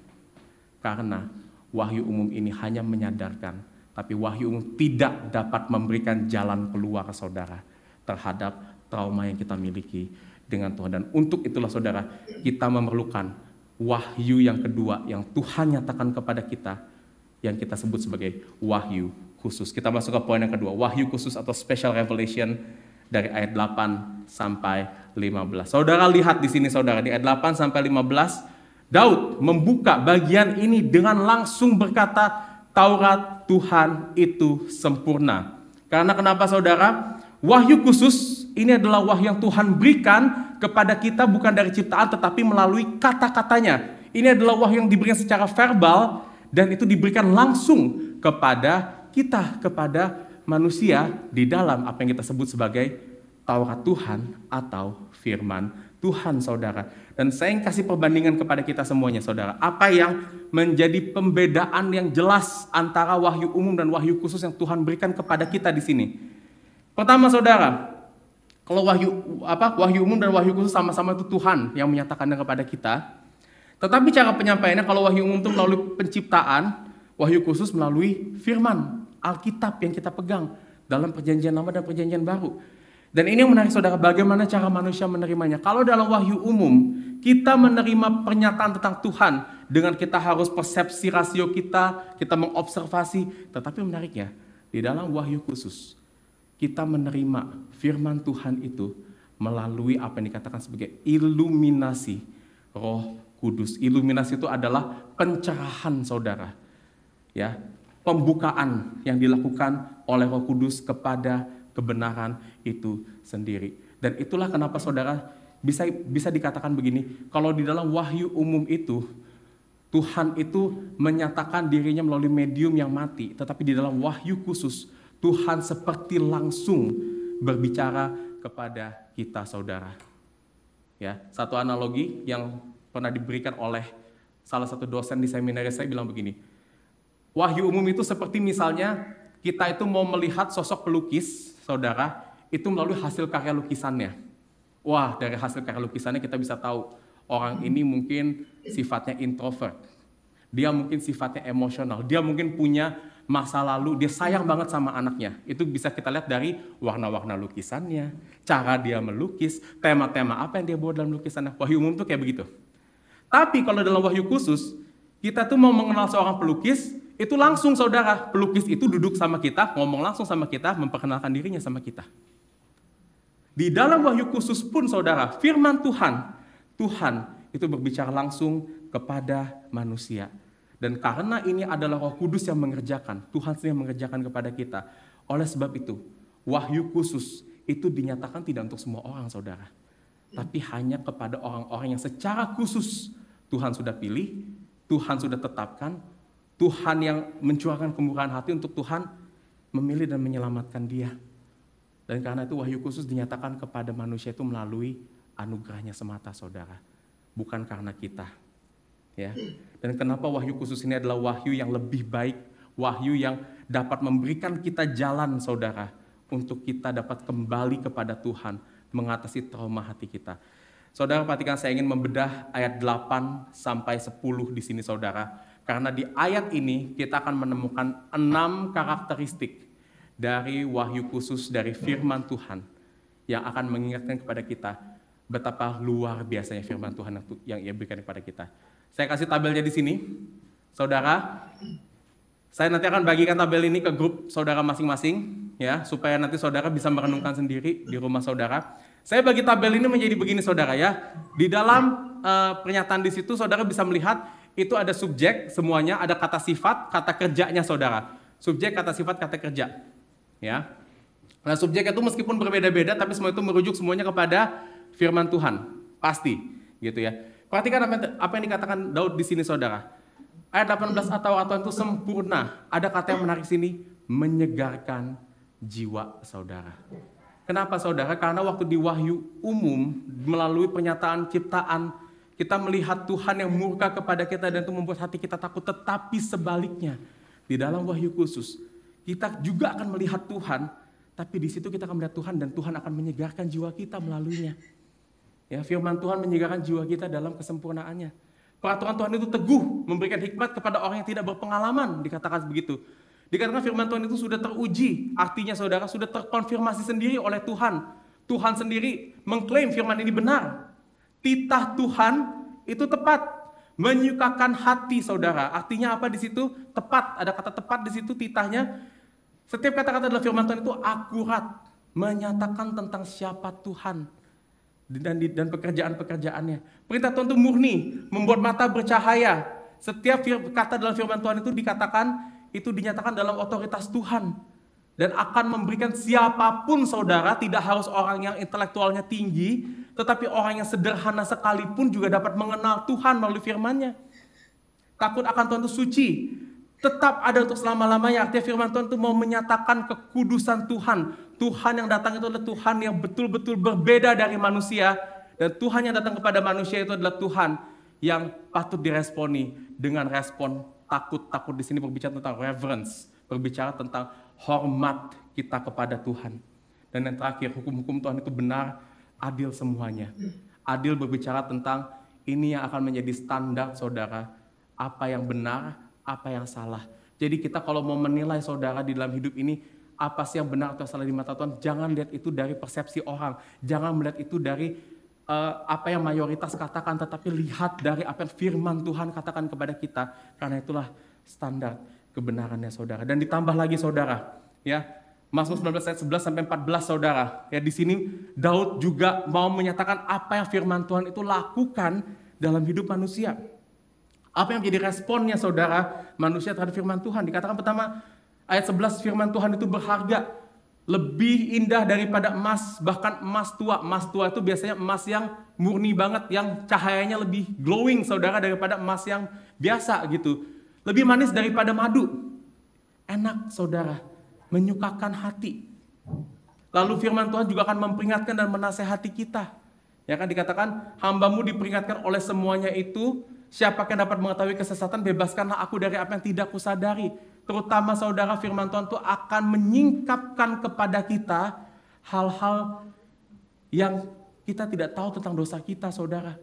Karena wahyu umum ini hanya menyadarkan, tapi wahyu umum tidak dapat memberikan jalan keluar saudara terhadap trauma yang kita miliki dengan Tuhan. Dan untuk itulah saudara, kita memerlukan wahyu yang kedua yang Tuhan nyatakan kepada kita, yang kita sebut sebagai wahyu khusus. Kita masuk ke poin yang kedua, wahyu khusus atau special revelation dari ayat 8 sampai 15. Saudara lihat di sini saudara, di ayat 8 sampai 15, Daud membuka bagian ini dengan langsung berkata, Taurat Tuhan itu sempurna. Karena kenapa saudara? Wahyu khusus ini adalah wahyu yang Tuhan berikan kepada kita bukan dari ciptaan tetapi melalui kata-katanya. Ini adalah wahyu yang diberikan secara verbal dan itu diberikan langsung kepada kita, kepada manusia di dalam apa yang kita sebut sebagai Taurat Tuhan atau firman Tuhan saudara. Dan saya ingin kasih perbandingan kepada kita semuanya saudara. Apa yang menjadi pembedaan yang jelas antara wahyu umum dan wahyu khusus yang Tuhan berikan kepada kita di sini. Pertama saudara, kalau wahyu umum dan wahyu khusus sama-sama itu Tuhan yang menyatakannya kepada kita. Tetapi cara penyampaiannya, kalau wahyu umum itu melalui penciptaan, wahyu khusus melalui firman Alkitab yang kita pegang dalam perjanjian lama dan perjanjian baru. Dan ini yang menarik saudara, bagaimana cara manusia menerimanya. Kalau dalam wahyu umum, kita menerima pernyataan tentang Tuhan dengan kita harus persepsi rasio kita mengobservasi. Tetapi menariknya, di dalam wahyu khusus, kita menerima firman Tuhan itu melalui apa yang dikatakan sebagai iluminasi Roh Kudus. Iluminasi itu adalah pencerahan saudara. Ya, pembukaan yang dilakukan oleh Roh Kudus kepada kebenaran itu sendiri. Dan itulah kenapa saudara bisa dikatakan begini, kalau di dalam wahyu umum itu Tuhan itu menyatakan dirinya melalui medium yang mati, tetapi di dalam wahyu khusus Tuhan seperti langsung berbicara kepada kita saudara. Ya, satu analogi yang pernah diberikan oleh salah satu dosen di seminari saya bilang begini, wahyu umum itu seperti misalnya kita itu mau melihat sosok pelukis, saudara, itu melalui hasil karya lukisannya. Wah, dari hasil karya lukisannya kita bisa tahu orang ini mungkin sifatnya introvert. Dia mungkin sifatnya emosional. Dia mungkin punya masa lalu, dia sayang banget sama anaknya. Itu bisa kita lihat dari warna-warna lukisannya, cara dia melukis, tema-tema apa yang dia bawa dalam lukisannya. Wahyu umum tuh kayak begitu. Tapi kalau dalam wahyu khusus, kita tuh mau mengenal seorang pelukis, itu langsung saudara, pelukis itu duduk sama kita, ngomong langsung sama kita, memperkenalkan dirinya sama kita. Di dalam wahyu khusus pun saudara, firman Tuhan itu berbicara langsung kepada manusia. Dan karena ini adalah Roh Kudus yang mengerjakan, Tuhan sendiri yang mengerjakan kepada kita. Oleh sebab itu, wahyu khusus itu dinyatakan tidak untuk semua orang saudara. Tapi hanya kepada orang-orang yang secara khusus Tuhan sudah pilih, Tuhan sudah tetapkan, Tuhan yang mencurahkan kemurahan hati untuk Tuhan memilih dan menyelamatkan dia. Dan karena itu wahyu khusus dinyatakan kepada manusia itu melalui anugerahnya semata saudara. Bukan karena kita. Ya. Dan kenapa wahyu khusus ini adalah wahyu yang lebih baik, wahyu yang dapat memberikan kita jalan saudara, untuk kita dapat kembali kepada Tuhan, mengatasi trauma hati kita. Saudara perhatikan, saya ingin membedah ayat 8 sampai 10 di sini saudara. Karena di ayat ini kita akan menemukan 6 karakteristik dari wahyu khusus dari firman Tuhan yang akan mengingatkan kepada kita betapa luar biasanya firman Tuhan yang Ia berikan kepada kita. Saya kasih tabelnya di sini. Saudara, saya nanti akan bagikan tabel ini ke grup saudara masing-masing ya, supaya nanti saudara bisa merenungkan sendiri di rumah saudara. Saya bagi tabel ini menjadi begini saudara ya. Di dalam pernyataan di situ saudara bisa melihat itu ada subjek semuanya, ada kata sifat, kata kerjanya saudara. Subjek, kata sifat, kata kerja. Ya. Nah, subjek itu meskipun berbeda-beda tapi semua itu merujuk semuanya kepada firman Tuhan. Pasti, gitu ya. Perhatikan apa yang dikatakan Daud di sini saudara. Ayat 18, atau itu sempurna. Ada kata yang menarik sini, menyegarkan jiwa saudara. Kenapa saudara? Karena waktu di wahyu umum melalui pernyataan ciptaan Kita melihat Tuhan yang murka kepada kita dan itu membuat hati kita takut. Tetapi sebaliknya, di dalam Wahyu khusus, kita juga akan melihat Tuhan, tapi di situ kita akan melihat Tuhan dan Tuhan akan menyegarkan jiwa kita melaluinya. Ya, firman Tuhan menyegarkan jiwa kita dalam kesempurnaannya. Peraturan Tuhan itu teguh, memberikan hikmat kepada orang yang tidak berpengalaman, dikatakan begitu. Dikatakan firman Tuhan itu sudah teruji, artinya saudara sudah terkonfirmasi sendiri oleh Tuhan. Tuhan sendiri mengklaim firman ini benar. Titah Tuhan itu tepat, menyukakan hati saudara. Artinya apa di situ? Tepat, ada kata tepat di situ titahnya. Setiap kata-kata dalam firman Tuhan itu akurat, menyatakan tentang siapa Tuhan dan pekerjaan-pekerjaannya. Perintah Tuhan itu murni, membuat mata bercahaya. Setiap kata dalam firman Tuhan itu dikatakan, itu dinyatakan dalam otoritas Tuhan. Dan akan memberikan siapapun saudara, tidak harus orang yang intelektualnya tinggi, tetapi orang yang sederhana sekalipun juga dapat mengenal Tuhan melalui firman-Nya. Takut akan Tuhan itu suci, tetap ada untuk selama-lamanya. Artinya firman Tuhan itu mau menyatakan kekudusan Tuhan. Tuhan yang datang itu adalah Tuhan yang betul-betul berbeda dari manusia. Dan Tuhan yang datang kepada manusia itu adalah Tuhan yang patut diresponi dengan respon takut. Takut di sini berbicara tentang reverence, berbicara tentang hormat kita kepada Tuhan. Dan yang terakhir, hukum-hukum Tuhan itu benar, adil semuanya. Adil berbicara tentang ini yang akan menjadi standar saudara, apa yang benar, apa yang salah. Jadi kita kalau mau menilai saudara di dalam hidup ini, apa sih yang benar atau salah di mata Tuhan, jangan lihat itu dari persepsi orang, jangan melihat itu dari apa yang mayoritas katakan, tetapi lihat dari apa yang firman Tuhan katakan kepada kita, karena itulah standar kebenarannya saudara. Dan ditambah lagi saudara, ya, Mazmur 19 ayat 11 sampai 14 saudara. Ya, di sini Daud juga mau menyatakan apa yang firman Tuhan itu lakukan dalam hidup manusia. Apa yang menjadi responnya saudara manusia terhadap firman Tuhan? Dikatakan pertama, ayat 11, firman Tuhan itu berharga, lebih indah daripada emas, bahkan emas tua. Emas tua itu biasanya emas yang murni banget, yang cahayanya lebih glowing saudara daripada emas yang biasa gitu. Lebih manis daripada madu. Enak saudara, menyukakan hati. Lalu firman Tuhan juga akan memperingatkan dan menasehati kita. Ya kan, dikatakan hamba-Mu diperingatkan oleh semuanya itu, siapa yang dapat mengetahui kesesatan, bebaskanlah aku dari apa yang tidak kusadari. Terutama saudara, firman Tuhan itu akan menyingkapkan kepada kita hal-hal yang kita tidak tahu tentang dosa kita saudara.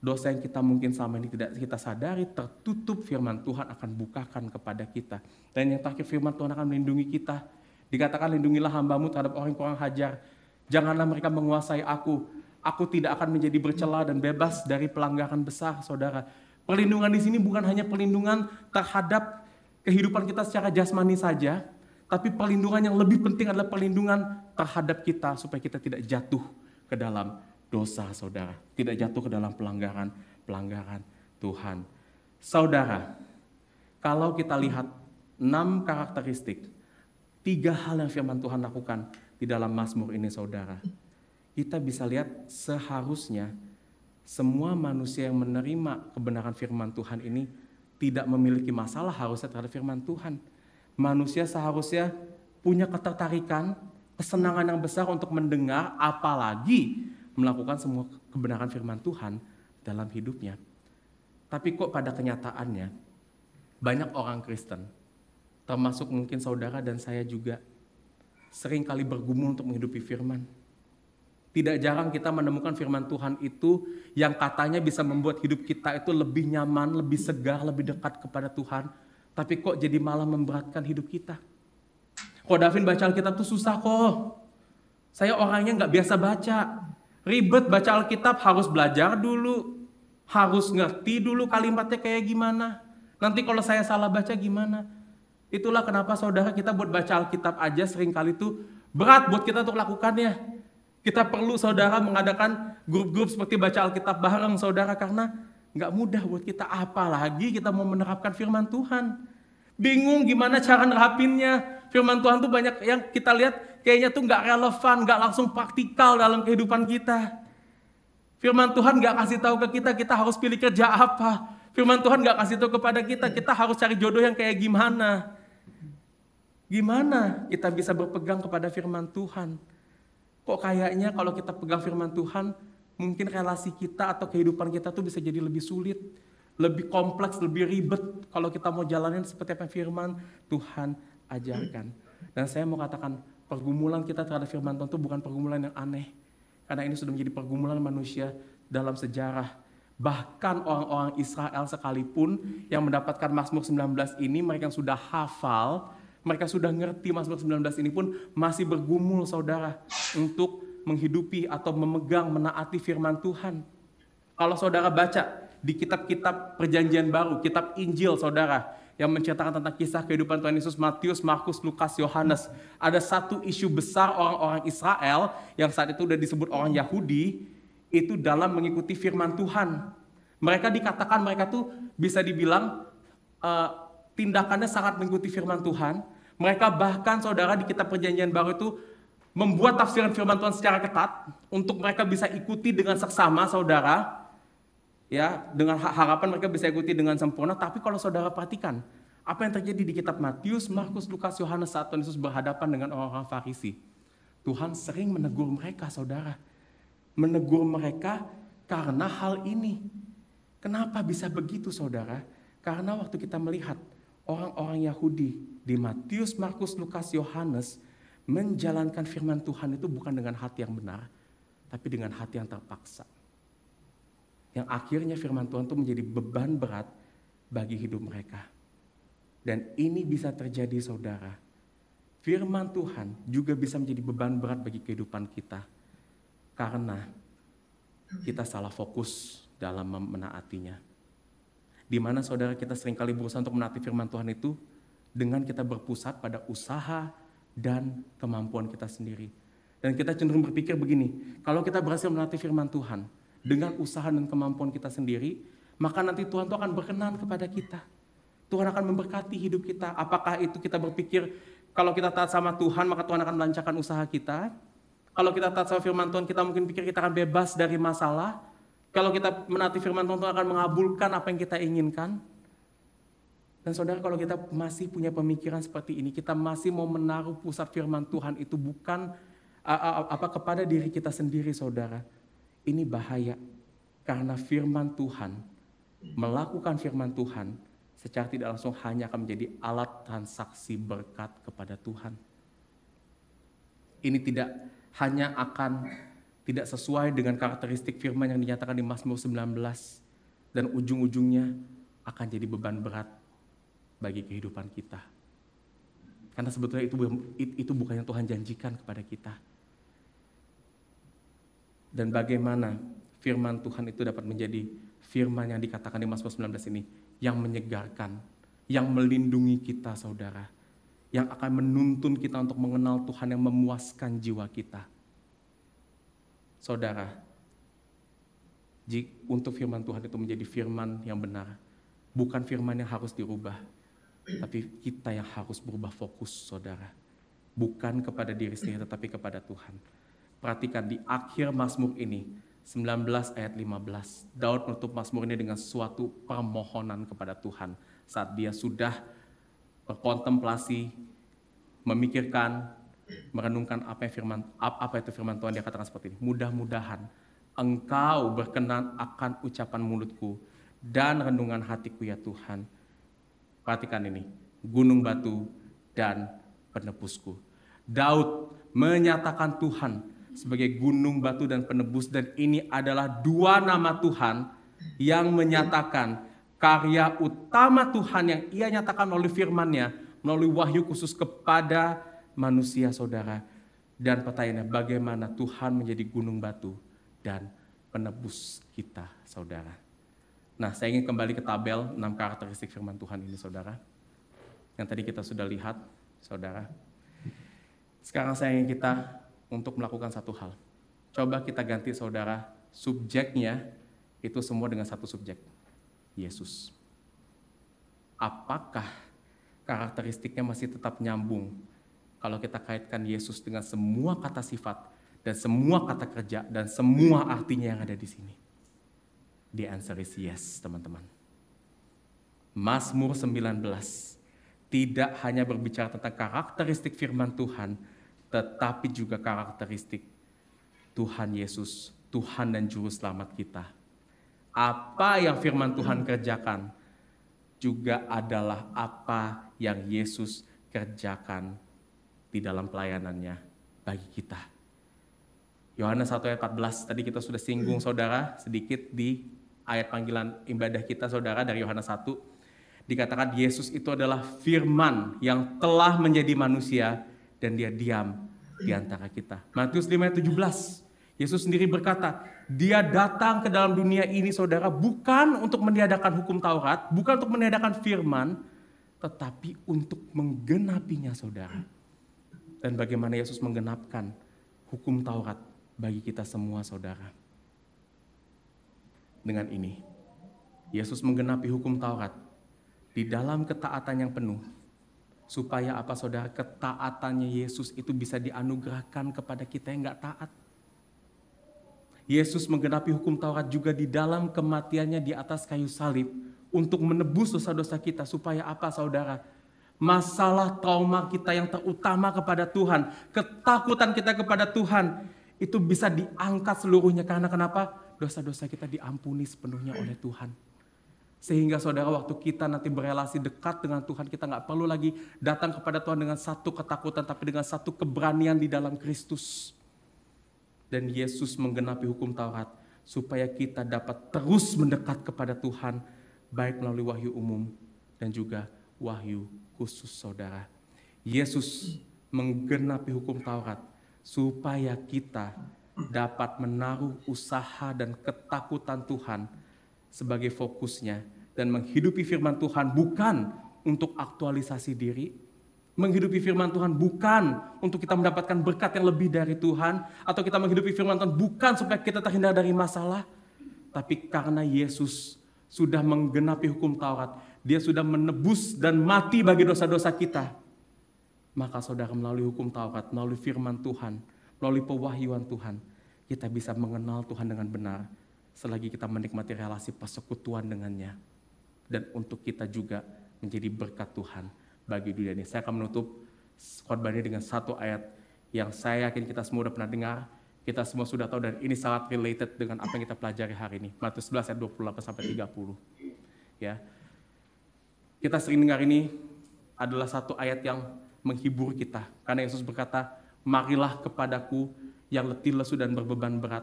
Dosa yang kita mungkin selama ini tidak kita sadari, tertutup, firman Tuhan akan bukakan kepada kita. Dan yang terakhir, firman Tuhan akan melindungi kita. Dikatakan lindungilah hamba-Mu terhadap orang yang kurang hajar. Janganlah mereka menguasai aku. Aku tidak akan menjadi bercela dan bebas dari pelanggaran besar saudara. Perlindungan di sini bukan hanya perlindungan terhadap kehidupan kita secara jasmani saja, tapi perlindungan yang lebih penting adalah perlindungan terhadap kita supaya kita tidak jatuh ke dalam dosa saudara, tidak jatuh ke dalam pelanggaran Tuhan. Saudara, kalau kita lihat 6 karakteristik, 3 hal yang firman Tuhan lakukan di dalam Mazmur ini saudara, kita bisa lihat seharusnya semua manusia yang menerima kebenaran firman Tuhan ini tidak memiliki masalah harusnya terhadap firman Tuhan. Manusia seharusnya punya ketertarikan, kesenangan yang besar untuk mendengar, apalagi melakukan semua kebenaran firman Tuhan dalam hidupnya. Tapi kok pada kenyataannya banyak orang Kristen, termasuk mungkin saudara dan saya juga, sering kali bergumul untuk menghidupi firman. Tidak jarang kita menemukan firman Tuhan itu yang katanya bisa membuat hidup kita itu lebih nyaman, lebih segar, lebih dekat kepada Tuhan. Tapi kok jadi malah memberatkan hidup kita. Kok Davin baca Alkitab tuh susah kok. Saya orangnya nggak biasa baca. Ribet baca Alkitab, harus belajar dulu. Harus ngerti dulu kalimatnya kayak gimana. Nanti kalau saya salah baca gimana. Itulah kenapa saudara kita buat baca Alkitab aja seringkali tuh berat buat kita untuk lakukannya. Kita perlu saudara mengadakan grup-grup seperti baca Alkitab bareng saudara, karena nggak mudah buat kita, apalagi kita mau menerapkan firman Tuhan. Bingung gimana cara nerapinnya. Firman Tuhan tuh banyak yang kita lihat kayaknya tuh nggak relevan, nggak langsung praktikal dalam kehidupan kita. Firman Tuhan nggak kasih tahu ke kita, kita harus pilih kerja apa. Firman Tuhan nggak kasih tahu kepada kita, kita harus cari jodoh yang kayak gimana. Gimana kita bisa berpegang kepada firman Tuhan? Kok kayaknya kalau kita pegang firman Tuhan, mungkin relasi kita atau kehidupan kita tuh bisa jadi lebih sulit, lebih kompleks, lebih ribet kalau kita mau jalanin seperti apa firman Tuhan ajarkan. Dan saya mau katakan, pergumulan kita terhadap firman Tuhan itu bukan pergumulan yang aneh. Karena ini sudah menjadi pergumulan manusia dalam sejarah. Bahkan orang-orang Israel sekalipun yang mendapatkan Mazmur 19 ini, mereka yang sudah hafal, mereka sudah ngerti Mazmur 19 ini pun masih bergumul saudara untuk menghidupi atau memegang, menaati firman Tuhan. Kalau saudara baca di kitab-kitab perjanjian baru, kitab Injil saudara, yang menceritakan tentang kisah kehidupan Tuhan Yesus, Matius, Markus, Lukas, Yohanes. Ada satu isu besar orang-orang Israel yang saat itu udah disebut orang Yahudi, itu dalam mengikuti firman Tuhan. Mereka dikatakan mereka tuh bisa dibilang tindakannya sangat mengikuti firman Tuhan. Mereka bahkan saudara di kitab perjanjian baru itu membuat tafsiran firman Tuhan secara ketat untuk mereka bisa ikuti dengan seksama saudara. Ya, dengan harapan mereka bisa ikuti dengan sempurna. Tapi kalau saudara perhatikan, apa yang terjadi di kitab Matius, Markus, Lukas, Yohanes saat Tuhan Yesus berhadapan dengan orang-orang Farisi. Tuhan sering menegur mereka, saudara. Menegur mereka karena hal ini. Kenapa bisa begitu, saudara? Karena waktu kita melihat orang-orang Yahudi di Matius, Markus, Lukas, Yohanes menjalankan firman Tuhan itu bukan dengan hati yang benar, tapi dengan hati yang terpaksa. Yang akhirnya firman Tuhan itu menjadi beban berat bagi hidup mereka. Dan ini bisa terjadi saudara. Firman Tuhan juga bisa menjadi beban berat bagi kehidupan kita. Karena kita salah fokus dalam menaatinya. Di mana saudara kita seringkali berusaha untuk menaati firman Tuhan itu dengan kita berpusat pada usaha dan kemampuan kita sendiri. Dan kita cenderung berpikir begini, kalau kita berhasil menaati firman Tuhan, dengan usaha dan kemampuan kita sendiri, maka nanti Tuhan itu akan berkenan kepada kita. Tuhan akan memberkati hidup kita. Apakah itu kita berpikir kalau kita taat sama Tuhan, maka Tuhan akan melancarkan usaha kita? Kalau kita taat sama firman Tuhan, kita mungkin pikir kita akan bebas dari masalah. Kalau kita menaati firman Tuhan, Tuhan akan mengabulkan apa yang kita inginkan. Dan saudara, kalau kita masih punya pemikiran seperti ini, kita masih mau menaruh pusat firman Tuhan itu bukan kepada diri kita sendiri, saudara. Ini bahaya, karena firman Tuhan, melakukan firman Tuhan, secara tidak langsung hanya akan menjadi alat transaksi berkat kepada Tuhan. Ini tidak hanya akan tidak sesuai dengan karakteristik firman yang dinyatakan di Mazmur 19, dan ujung-ujungnya akan jadi beban berat bagi kehidupan kita. Karena sebetulnya itu bukan yang Tuhan janjikan kepada kita. Dan bagaimana firman Tuhan itu dapat menjadi firman yang dikatakan di Mazmur 19 ini, yang menyegarkan, yang melindungi kita saudara, yang akan menuntun kita untuk mengenal Tuhan, yang memuaskan jiwa kita. Saudara, untuk firman Tuhan itu menjadi firman yang benar, bukan firman yang harus dirubah, tapi kita yang harus berubah fokus saudara, bukan kepada diri sendiri tetapi kepada Tuhan. Perhatikan di akhir Mazmur ini, 19 ayat 15. Daud menutup Mazmur ini dengan suatu permohonan kepada Tuhan. Saat dia sudah berkontemplasi, memikirkan, merenungkan apa itu firman Tuhan, dia katakan seperti ini. Mudah-mudahan Engkau berkenan akan ucapan mulutku dan renungan hatiku ya Tuhan. Perhatikan ini, gunung batu dan penebusku. Daud menyatakan Tuhan sebagai gunung batu dan penebus, dan ini adalah dua nama Tuhan yang menyatakan karya utama Tuhan yang ia nyatakan melalui firman-Nya, melalui wahyu khusus kepada manusia saudara. Dan pertanyaannya, bagaimana Tuhan menjadi gunung batu dan penebus kita saudara. Nah, saya ingin kembali ke tabel 6 karakteristik firman Tuhan ini saudara, yang tadi kita sudah lihat saudara. Sekarang saya ingin kita untuk melakukan satu hal. Coba kita ganti saudara, subjeknya itu semua dengan satu subjek, Yesus. Apakah karakteristiknya masih tetap nyambung kalau kita kaitkan Yesus dengan semua kata sifat dan semua kata kerja dan semua artinya yang ada di sini? The answer is yes, teman-teman. Mazmur 19 tidak hanya berbicara tentang karakteristik firman Tuhan, tetapi juga karakteristik Tuhan Yesus Tuhan dan Juru Selamat kita. Apa yang firman Tuhan kerjakan juga adalah apa yang Yesus kerjakan di dalam pelayanannya bagi kita. Yohanes 1 ayat 14, tadi kita sudah singgung saudara sedikit di ayat panggilan ibadah kita saudara dari Yohanes 1. Dikatakan Yesus itu adalah firman yang telah menjadi manusia dan dia diam di antara kita. Matius 5 ayat 17, Yesus sendiri berkata, dia datang ke dalam dunia ini saudara bukan untuk meniadakan hukum Taurat, bukan untuk meniadakan firman, tetapi untuk menggenapinya saudara. Dan bagaimana Yesus menggenapkan hukum Taurat bagi kita semua saudara. Dengan ini, Yesus menggenapi hukum Taurat di dalam ketaatan yang penuh. Supaya apa saudara? Ketaatannya Yesus itu bisa dianugerahkan kepada kita yang gak taat. Yesus menggenapi hukum Taurat juga di dalam kematiannya di atas kayu salib untuk menebus dosa-dosa kita. Supaya apa saudara? Masalah trauma kita yang terutama kepada Tuhan, ketakutan kita kepada Tuhan, itu bisa diangkat seluruhnya. Karena kenapa? Dosa-dosa kita diampuni sepenuhnya oleh Tuhan. Sehingga saudara waktu kita nanti berelasi dekat dengan Tuhan, kita gak perlu lagi datang kepada Tuhan dengan satu ketakutan, tapi dengan satu keberanian di dalam Kristus. Dan Yesus menggenapi hukum Taurat supaya kita dapat terus mendekat kepada Tuhan, baik melalui wahyu umum dan juga wahyu khusus saudara. Yesus menggenapi hukum Taurat supaya kita dapat menaruh usaha dan ketakutan Tuhan sebagai fokusnya dan menghidupi firman Tuhan bukan untuk aktualisasi diri, menghidupi firman Tuhan bukan untuk kita mendapatkan berkat yang lebih dari Tuhan, atau kita menghidupi firman Tuhan bukan supaya kita terhindar dari masalah, tapi karena Yesus sudah menggenapi hukum Taurat, dia sudah menebus dan mati bagi dosa-dosa kita. Maka saudara melalui hukum Taurat, melalui firman Tuhan, melalui pewahyuan Tuhan, kita bisa mengenal Tuhan dengan benar selagi kita menikmati relasi persekutuan dengannya. Dan untuk kita juga menjadi berkat Tuhan bagi dunia ini. Saya akan menutup khotbah ini dengan satu ayat yang saya yakin kita semua sudah pernah dengar, kita semua sudah tahu dan ini sangat related dengan apa yang kita pelajari hari ini. Matius 11 ayat 28 sampai 30. Ya. Kita sering dengar ini adalah satu ayat yang menghibur kita. Karena Yesus berkata, marilah kepadaku yang letih lesu dan berbeban berat.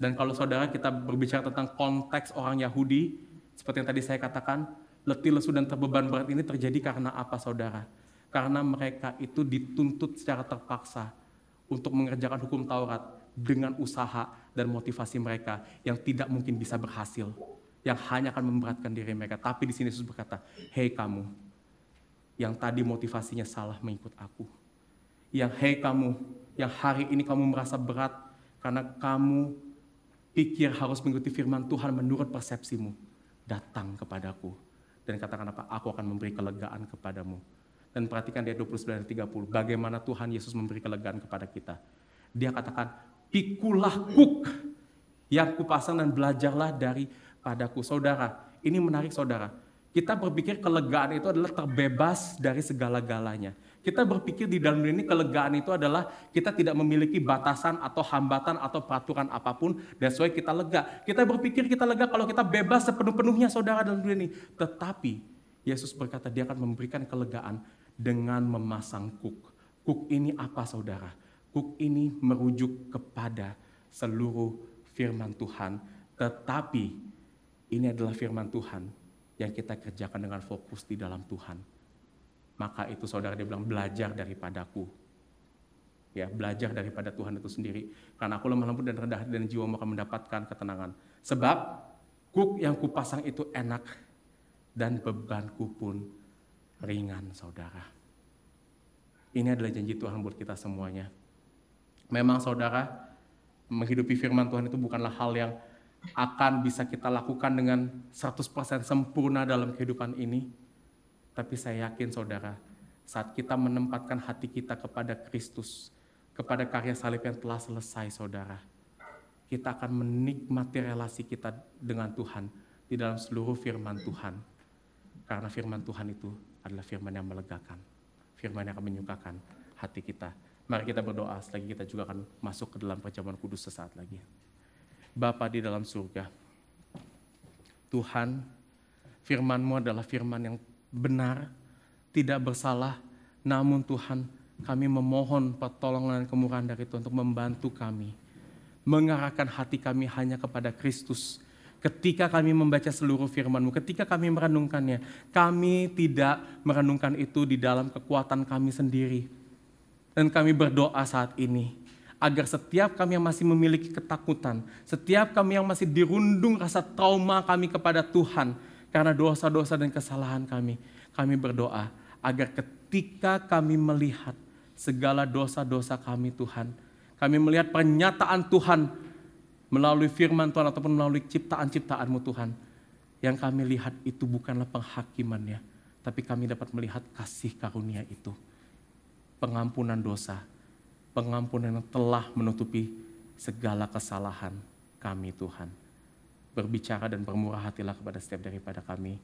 Dan kalau saudara kita berbicara tentang konteks orang Yahudi, seperti yang tadi saya katakan, letih lesu dan terbeban berat ini terjadi karena apa saudara? Karena mereka itu dituntut secara terpaksa untuk mengerjakan hukum Taurat dengan usaha dan motivasi mereka yang tidak mungkin bisa berhasil, yang hanya akan memberatkan diri mereka. Tapi di sini Yesus berkata, hei kamu, yang tadi motivasinya salah mengikut aku. Yang hei kamu, yang hari ini kamu merasa berat karena kamu pikir harus mengikuti firman Tuhan menurut persepsimu. Datang kepadaku. Dan katakan apa? Aku akan memberi kelegaan kepadamu. Dan perhatikan di ayat 29 dan 30. Bagaimana Tuhan Yesus memberi kelegaan kepada kita. Dia katakan, pikulah kuk yang kupasang dan belajarlah daripadaku. Saudara, ini menarik saudara. Kita berpikir kelegaan itu adalah terbebas dari segala-galanya. Kita berpikir di dalam dunia ini kelegaan itu adalah kita tidak memiliki batasan atau hambatan atau peraturan apapun. That's why kita lega. Kita berpikir kita lega kalau kita bebas sepenuh-penuhnya saudara dalam dunia ini. Tetapi Yesus berkata dia akan memberikan kelegaan dengan memasang kuk. Kuk ini apa saudara? Kuk ini merujuk kepada seluruh firman Tuhan. Tetapi ini adalah firman Tuhan yang kita kerjakan dengan fokus di dalam Tuhan. Maka itu saudara dia bilang belajar daripadaku. Ya, belajar daripada Tuhan itu sendiri. Karena aku lemah lembut dan rendah hati dan jiwamu akan mendapatkan ketenangan. Sebab kuk yang kupasang itu enak dan bebanku pun ringan saudara. Ini adalah janji Tuhan buat kita semuanya. Memang saudara, menghidupi firman Tuhan itu bukanlah hal yang akan bisa kita lakukan dengan 100% sempurna dalam kehidupan ini. Tapi saya yakin saudara, saat kita menempatkan hati kita kepada Kristus, kepada karya salib yang telah selesai saudara, kita akan menikmati relasi kita dengan Tuhan di dalam seluruh firman Tuhan. Karena firman Tuhan itu adalah firman yang melegakan, firman yang akan menyukakan hati kita. Mari kita berdoa, selagi kita juga akan masuk ke dalam perjamuan kudus sesaat lagi. Bapa di dalam surga, Tuhan, firman-Mu adalah firman yang benar, tidak bersalah, namun Tuhan, kami memohon pertolongan dan kemurahan dari Tuhan untuk membantu kami, mengarahkan hati kami hanya kepada Kristus. Ketika kami membaca seluruh firman-Mu, ketika kami merenungkannya, kami tidak merenungkan itu di dalam kekuatan kami sendiri. Dan kami berdoa saat ini, agar setiap kami yang masih memiliki ketakutan, setiap kami yang masih dirundung rasa trauma kami kepada Tuhan, karena dosa-dosa dan kesalahan kami berdoa, agar ketika kami melihat segala dosa-dosa kami Tuhan, kami melihat pernyataan Tuhan, melalui firman Tuhan ataupun melalui ciptaan-ciptaan-Mu Tuhan, yang kami lihat itu bukanlah penghakimannya, tapi kami dapat melihat kasih karunia itu. Pengampunan dosa, pengampunan yang telah menutupi segala kesalahan kami Tuhan. Berbicara dan bermurah hatilah kepada setiap daripada kami.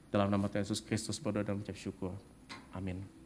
Dalam nama Tuhan Yesus Kristus berdoa dan mengucap syukur. Amin.